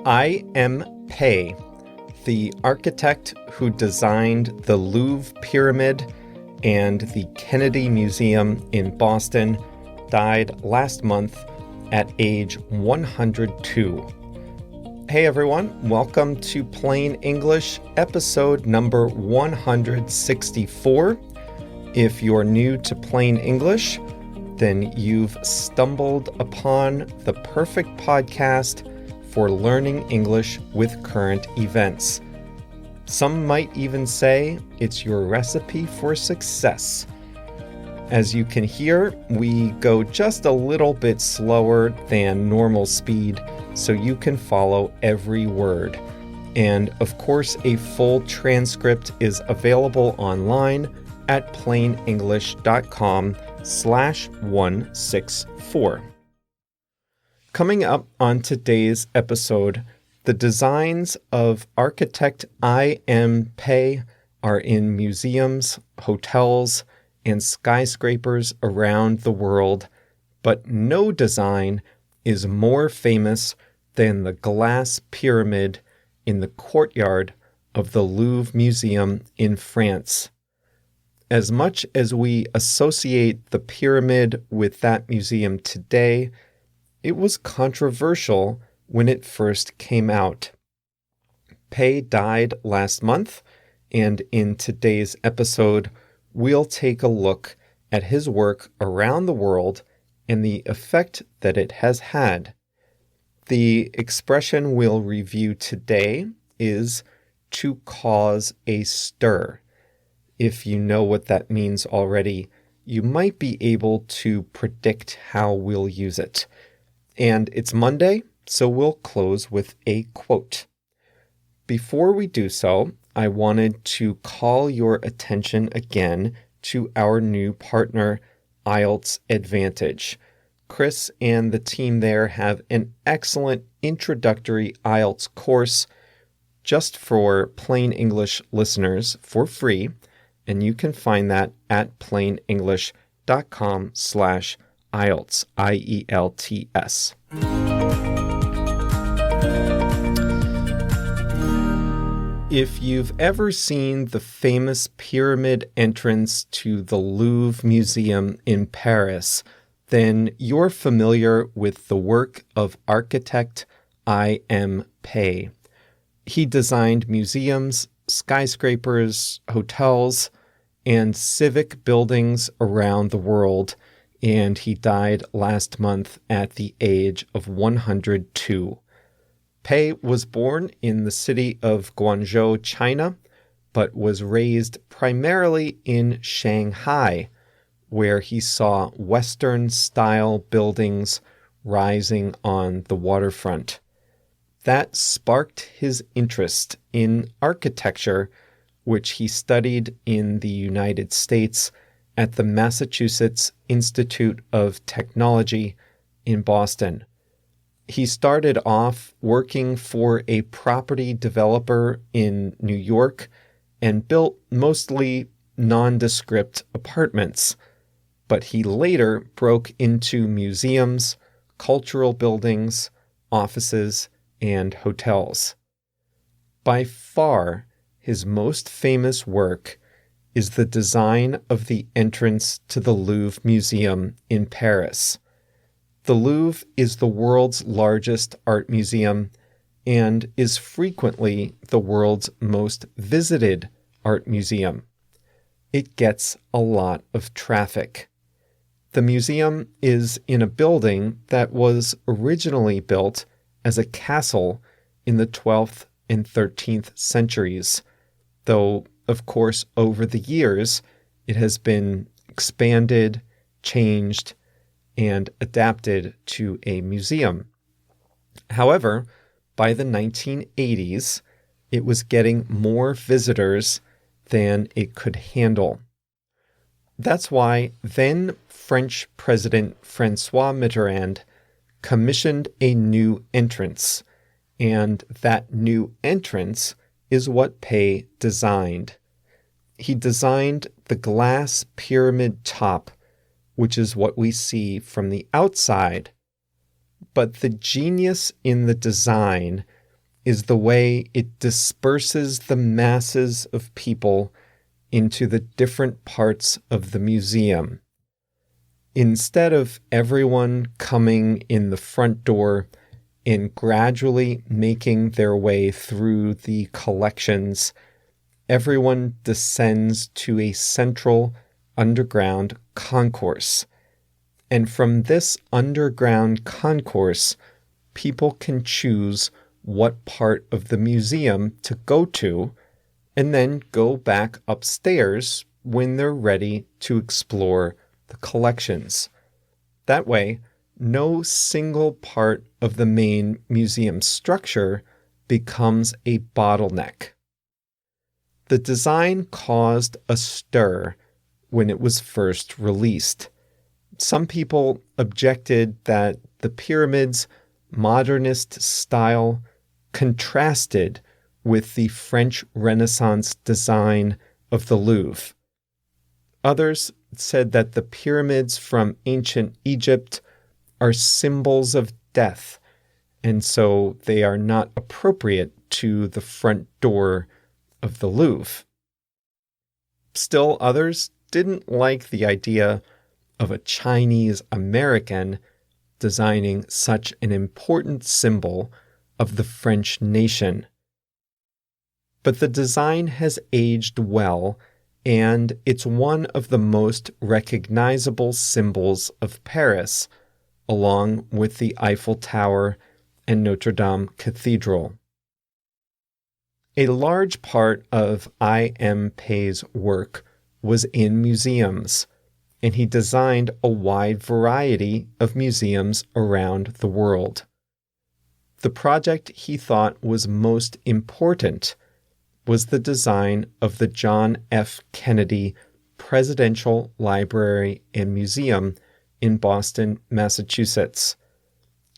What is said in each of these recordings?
I am Pei, the architect who designed the Louvre Pyramid and the Kennedy Museum in Boston, died last month at age 102. Hey everyone, welcome to Plain English, episode number 164. If you're new to Plain English, then you've stumbled upon the perfect podcast for learning English with current events. Some might even say it's your recipe for success. As you can hear, we go just a little bit slower than normal speed so you can follow every word. And of course, a full transcript is available online at plainenglish.com/164. Coming up on today's episode, the designs of architect I M Pei are in museums, hotels, and skyscrapers around the world, but no design is more famous than the glass pyramid in the courtyard of the Louvre Museum in France. As much as we associate the pyramid with that museum today, it was controversial when it first came out. Pei died last month, and in today's episode, we'll take a look at his work around the world and the effect that it has had. The expression we'll review today is to cause a stir. If you know what that means already, you might be able to predict how we'll use it. And it's Monday, so we'll close with a quote. Before we do so, I wanted to call your attention again to our new partner, IELTS Advantage. Chris and the team there have an excellent introductory IELTS course just for Plain English listeners for free, and you can find that at plainenglish.com/IELTS, IELTS. If you've ever seen the famous pyramid entrance to the Louvre Museum in Paris, then you're familiar with the work of architect I M Pei. He designed museums, skyscrapers, hotels, and civic buildings around the world, and he died last month at the age of 102. Pei was born in the city of Guangzhou, China, but was raised primarily in Shanghai, where he saw Western-style buildings rising on the waterfront. That sparked his interest in architecture, which he studied in the United States at the Massachusetts Institute of Technology in Boston. He started off working for a property developer in New York and built mostly nondescript apartments, but he later broke into museums, cultural buildings, offices, and hotels. By far, his most famous work is the design of the entrance to the Louvre Museum in Paris. The Louvre is the world's largest art museum and is frequently the world's most visited art museum. It gets a lot of traffic. The museum is in a building that was originally built as a castle in the 12th and 13th centuries, though, of course, over the years, it has been expanded, changed, and adapted to a museum. However, by the 1980s, it was getting more visitors than it could handle. That's why then French President François Mitterrand commissioned a new entrance, and that new entrance is what Pei designed. He designed the glass pyramid top, which is what we see from the outside. But the genius in the design is the way it disperses the masses of people into the different parts of the museum. Instead of everyone coming in the front door and gradually making their way through the collections, everyone descends to a central underground concourse. And from this underground concourse, people can choose what part of the museum to go to, and then go back upstairs when they're ready to explore the collections. That way, no single part of the main museum structure becomes a bottleneck. The design caused a stir when it was first released. Some people objected that the pyramid's modernist style contrasted with the French Renaissance design of the Louvre. Others said that the pyramids from ancient Egypt are symbols of death, and so they are not appropriate to the front door of the Louvre. Still, others didn't like the idea of a Chinese American designing such an important symbol of the French nation. But the design has aged well, and it's one of the most recognizable symbols of Paris, along with the Eiffel Tower and Notre Dame Cathedral. A large part of I.M. Pei's work was in museums, and he designed a wide variety of museums around the world. The project he thought was most important was the design of the John F. Kennedy Presidential Library and Museum in Boston, Massachusetts.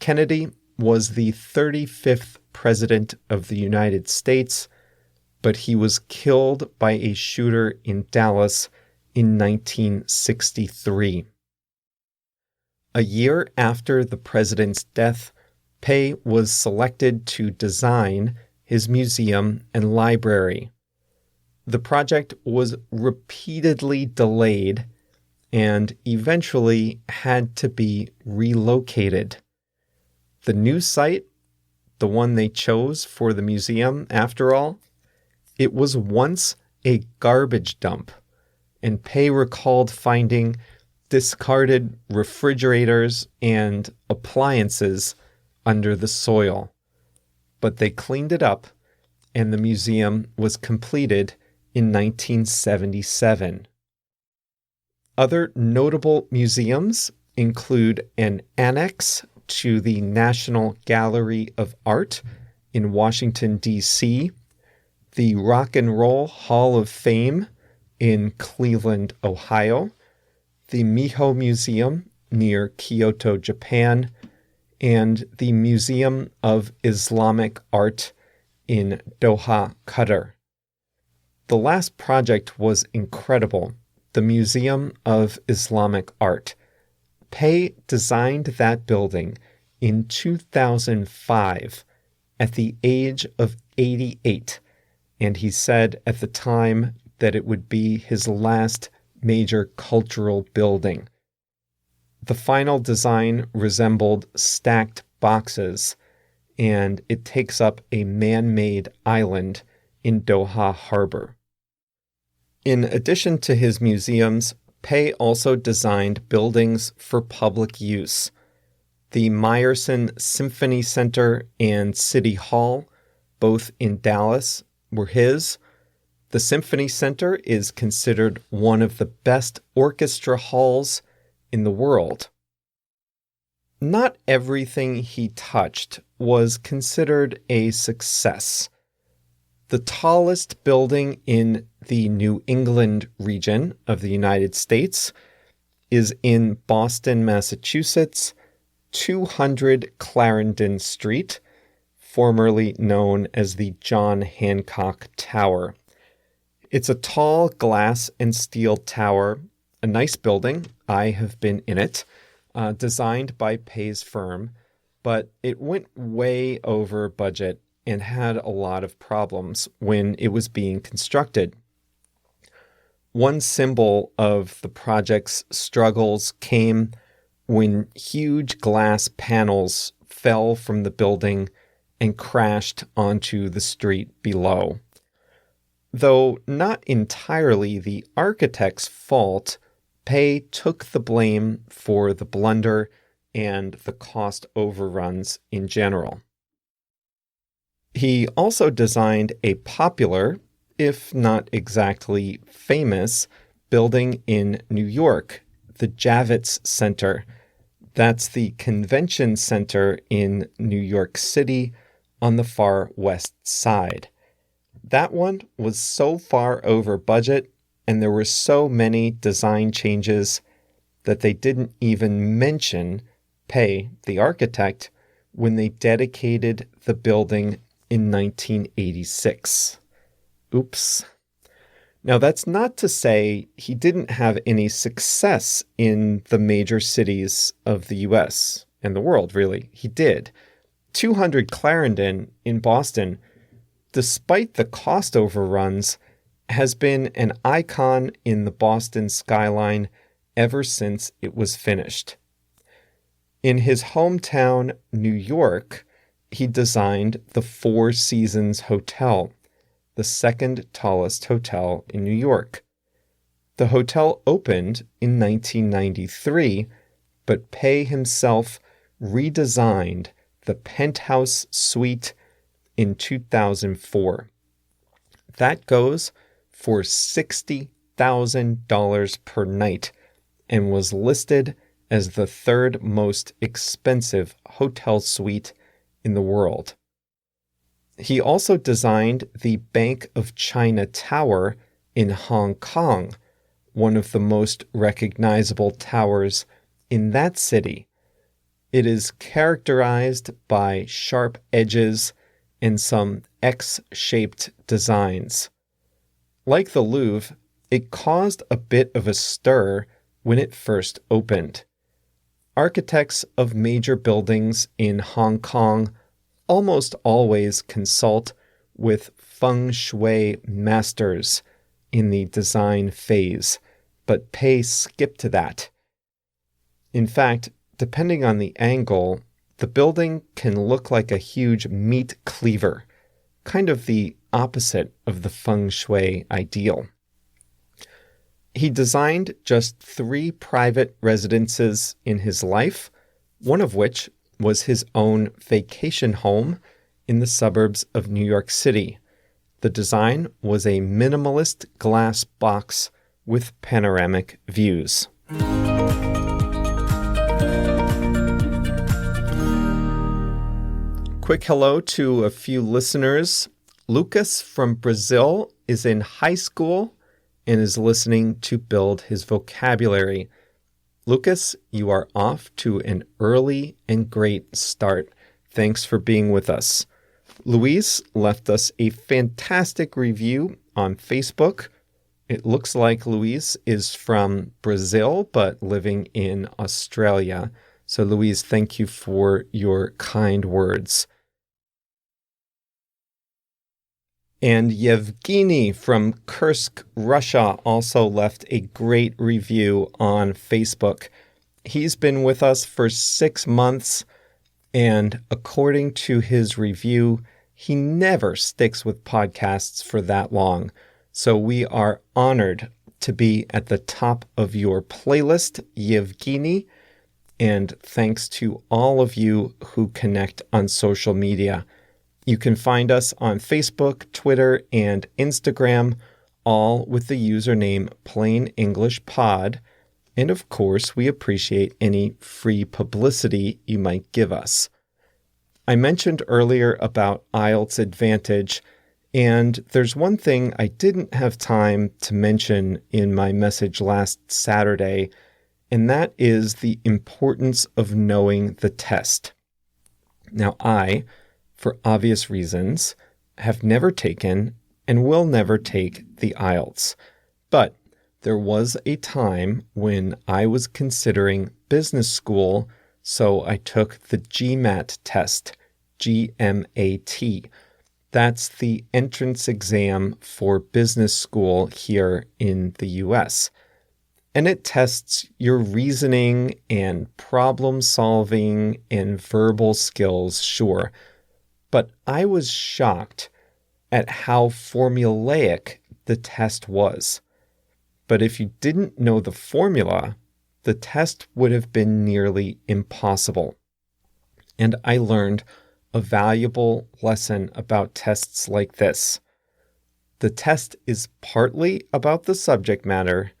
Kennedy was the 35th President of the United States, but he was killed by a shooter in Dallas in 1963. A year after the president's death, Pei was selected to design his museum and library. The project was repeatedly delayed and eventually had to be relocated. The new site, the one they chose for the museum, after all, it was once a garbage dump, and Pei recalled finding discarded refrigerators and appliances under the soil. But they cleaned it up, and the museum was completed in 1977. Other notable museums include an annex to the National Gallery of Art in Washington, D.C., the Rock and Roll Hall of Fame in Cleveland, Ohio, the Miho Museum near Kyoto, Japan, and the Museum of Islamic Art in Doha, Qatar. The last project was incredible, the Museum of Islamic Art. Pei designed that building in 2005 at the age of 88, and he said at the time that it would be his last major cultural building. The final design resembled stacked boxes, and it takes up a man-made island in Doha Harbor. In addition to his museums, Pei also designed buildings for public use. The Meyerson Symphony Center and City Hall, both in Dallas, were his. The Symphony Center is considered one of the best orchestra halls in the world. Not everything he touched was considered a success. The tallest building in the New England region of the United States is in Boston, Massachusetts, 200 Clarendon Street, formerly known as the John Hancock Tower. It's a tall glass and steel tower, a nice building. I have been in it, designed by Pei's firm, but it went way over budget and had a lot of problems when it was being constructed. One symbol of the project's struggles came when huge glass panels fell from the building and crashed onto the street below. Though not entirely the architect's fault, Pei took the blame for the blunder and the cost overruns in general. He also designed a popular, if not exactly famous, building in New York, the Javits Center. That's the convention center in New York City on the far west side. That one was so far over budget, and there were so many design changes that they didn't even mention Pei, the architect, when they dedicated the building in 1986. Oops. Now, that's not to say he didn't have any success in the major cities of the US and the world, really. He did. 200 Clarendon in Boston, despite the cost overruns, has been an icon in the Boston skyline ever since it was finished. In his hometown, New York, he designed the Four Seasons Hotel, the second tallest hotel in New York. The hotel opened in 1993, but Pei himself redesigned the penthouse suite in 2004. That goes for $60,000 per night and was listed as the third most expensive hotel suite in the world. He also designed the Bank of China Tower in Hong Kong, one of the most recognizable towers in that city. It is characterized by sharp edges and some X-shaped designs. Like the Louvre, it caused a bit of a stir when it first opened. Architects of major buildings in Hong Kong almost always consult with feng shui masters in the design phase, but Pei skipped that. In fact, depending on the angle, the building can look like a huge meat cleaver, kind of the opposite of the feng shui ideal. He designed just 3 private residences in his life, one of which was his own vacation home in the suburbs of New York City. The design was a minimalist glass box with panoramic views. Quick hello to a few listeners. Lucas from Brazil is in high school and is listening to build his vocabulary. Lucas, you are off to an early and great start. Thanks for being with us. Luis left us a fantastic review on Facebook. It looks like Luis is from Brazil, but living in Australia. So Luis, thank you for your kind words. And Yevgeny from Kursk, Russia, also left a great review on Facebook. He's been with us for 6 months, and according to his review, he never sticks with podcasts for that long. So we are honored to be at the top of your playlist, Yevgeny, and thanks to all of you who connect on social media. You can find us on Facebook, Twitter, and Instagram, all with the username Plain English Pod. And of course, we appreciate any free publicity you might give us. I mentioned earlier about IELTS Advantage, and there's one thing I didn't have time to mention in my message last Saturday, and that is the importance of knowing the test. Now, for obvious reasons, have never taken and will never take the IELTS. But there was a time when I was considering business school, so I took the GMAT test, GMAT. That's the entrance exam for business school here in the US. And it tests your reasoning and problem solving and verbal skills, sure. But I was shocked at how formulaic the test was. But if you didn't know the formula, the test would have been nearly impossible. And I learned a valuable lesson about tests like this. The test is partly about the subject matter,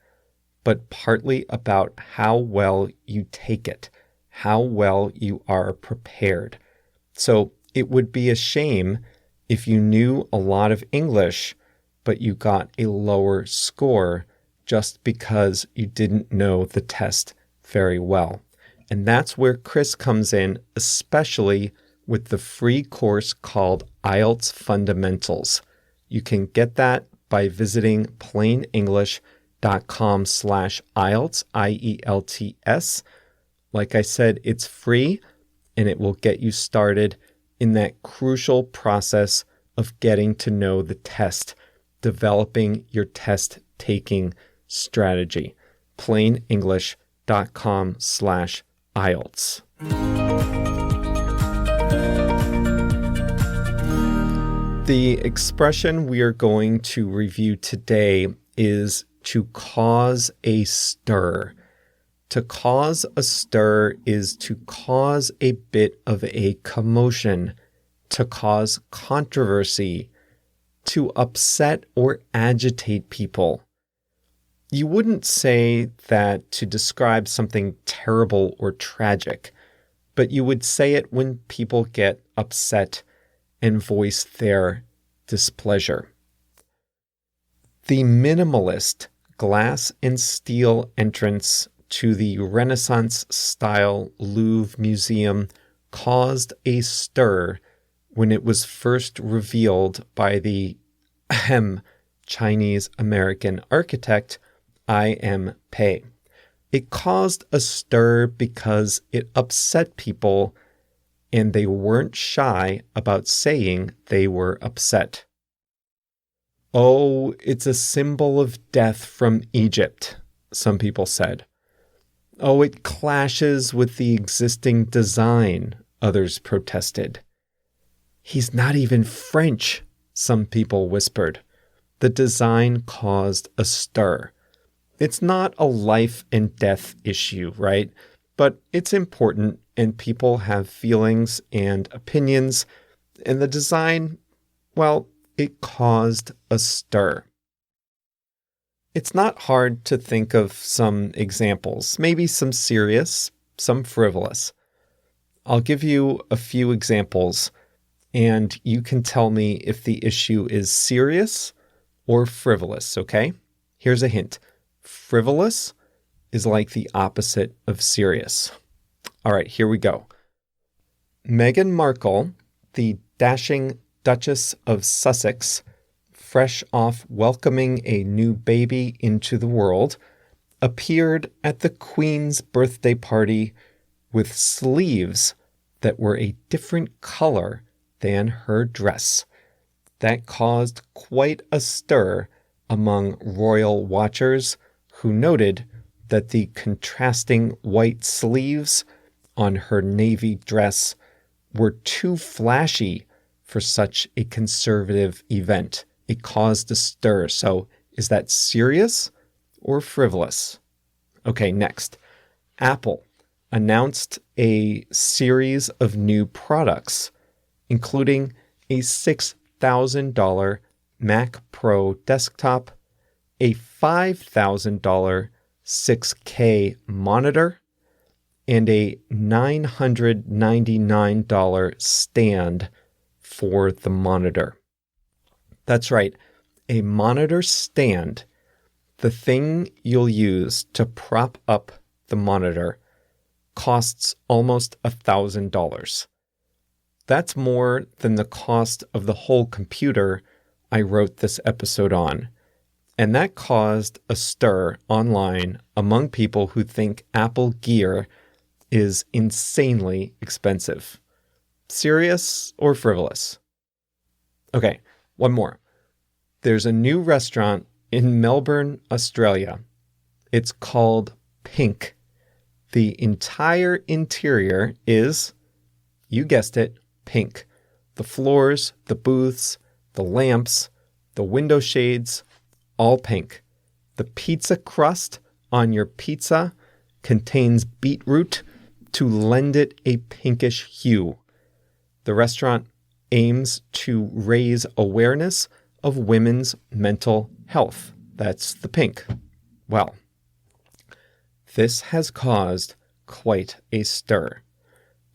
but partly about how well you take it, how well you are prepared. So it would be a shame if you knew a lot of English, but you got a lower score just because you didn't know the test very well. And that's where Chris comes in, especially with the free course called IELTS Fundamentals. You can get that by visiting plainenglish.com/IELTS, IELTS. Like I said, it's free and it will get you started in that crucial process of getting to know the test, developing your test-taking strategy. plainenglish.com/IELTS. The expression we are going to review today is to cause a stir. To cause a stir is to cause a bit of a commotion, to cause controversy, to upset or agitate people. You wouldn't say that to describe something terrible or tragic, but you would say it when people get upset and voice their displeasure. The minimalist glass and steel entrance to the Renaissance-style Louvre Museum caused a stir when it was first revealed by the Chinese-American architect I.M. Pei. It caused a stir because it upset people and they weren't shy about saying they were upset. Oh, it's a symbol of death from Egypt, some people said. Oh, it clashes with the existing design, others protested. He's not even French, some people whispered. The design caused a stir. It's not a life and death issue, right? But it's important and people have feelings and opinions. And the design, well, it caused a stir. It's not hard to think of some examples, maybe some serious, some frivolous. I'll give you a few examples, and you can tell me if the issue is serious or frivolous, okay? Here's a hint. Frivolous is like the opposite of serious. All right, here we go. Meghan Markle, the dashing Duchess of Sussex, fresh off welcoming a new baby into the world, appeared at the Queen's birthday party with sleeves that were a different color than her dress. That caused quite a stir among royal watchers who noted that the contrasting white sleeves on her navy dress were too flashy for such a conservative event. It caused a stir. So is that serious or frivolous? Okay, next. Apple announced a series of new products, including a $6,000 Mac Pro desktop, a $5,000 6K monitor, and a $999 stand for the monitor. That's right, a monitor stand, the thing you'll use to prop up the monitor, costs almost $1,000. That's more than the cost of the whole computer I wrote this episode on. And that caused a stir online among people who think Apple gear is insanely expensive. Serious or frivolous? Okay, one more. There's a new restaurant in Melbourne, Australia. It's called Pink. The entire interior is, you guessed it, pink. The floors, the booths, the lamps, the window shades, all pink. The pizza crust on your pizza contains beetroot to lend it a pinkish hue. The restaurant aims to raise awareness of women's mental health. That's the pink. Well, this has caused quite a stir.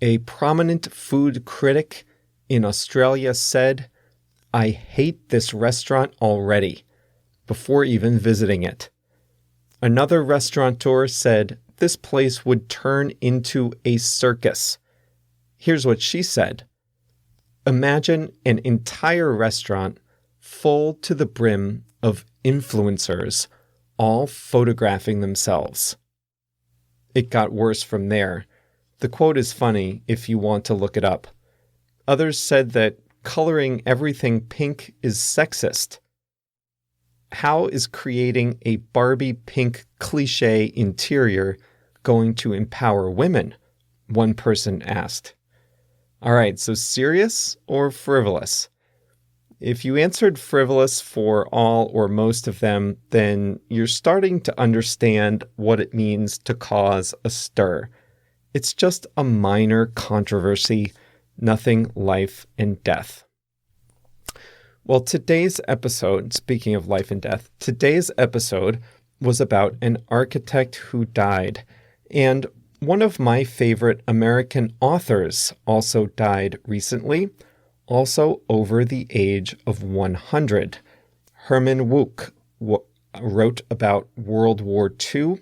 A prominent food critic in Australia said, "I hate this restaurant already," before even visiting it. Another restaurateur said this place would turn into a circus. Here's what she said. Imagine an entire restaurant full to the brim of influencers, all photographing themselves. It got worse from there. The quote is funny if you want to look it up. Others said that coloring everything pink is sexist. How is creating a Barbie pink cliché interior going to empower women? One person asked. All right, so serious or frivolous? If you answered frivolous for all or most of them, then you're starting to understand what it means to cause a stir. It's just a minor controversy, nothing life and death. Well, today's episode, speaking of life and death, today's episode was about an architect who died. And one of my favorite American authors also died recently, also over the age of 100. Herman Wouk wrote about World War II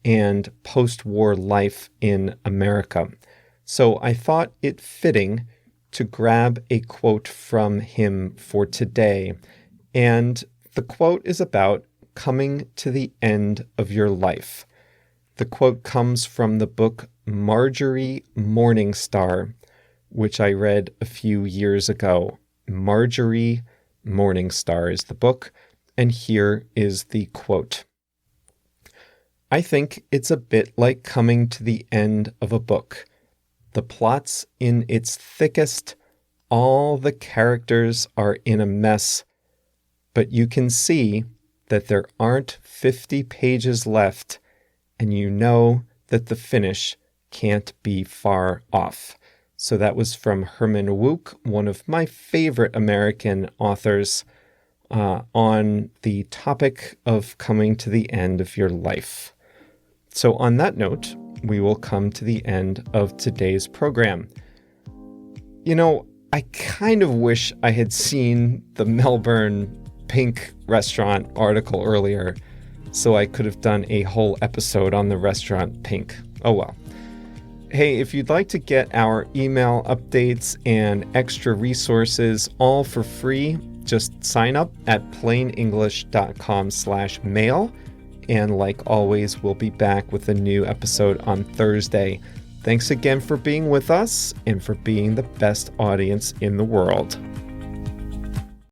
and post-war life in America. So I thought it fitting to grab a quote from him for today. And the quote is about coming to the end of your life. The quote comes from the book Marjorie Morningstar, which I read a few years ago. Marjorie Morningstar is the book, and here is the quote. I think it's a bit like coming to the end of a book. The plot's in its thickest, all the characters are in a mess, but you can see that there aren't 50 pages left, and you know that the finish can't be far off. So that was from Herman Wouk, one of my favorite American authors, on the topic of coming to the end of your life. So on that note, we will come to the end of today's program. You know, I kind of wish I had seen the Melbourne Pink restaurant article earlier, so I could have done a whole episode on the restaurant Pink. Oh well. Hey, if you'd like to get our email updates and extra resources all for free, just sign up at plainenglish.com/mail. And like always, we'll be back with a new episode on Thursday. Thanks again for being with us and for being the best audience in the world.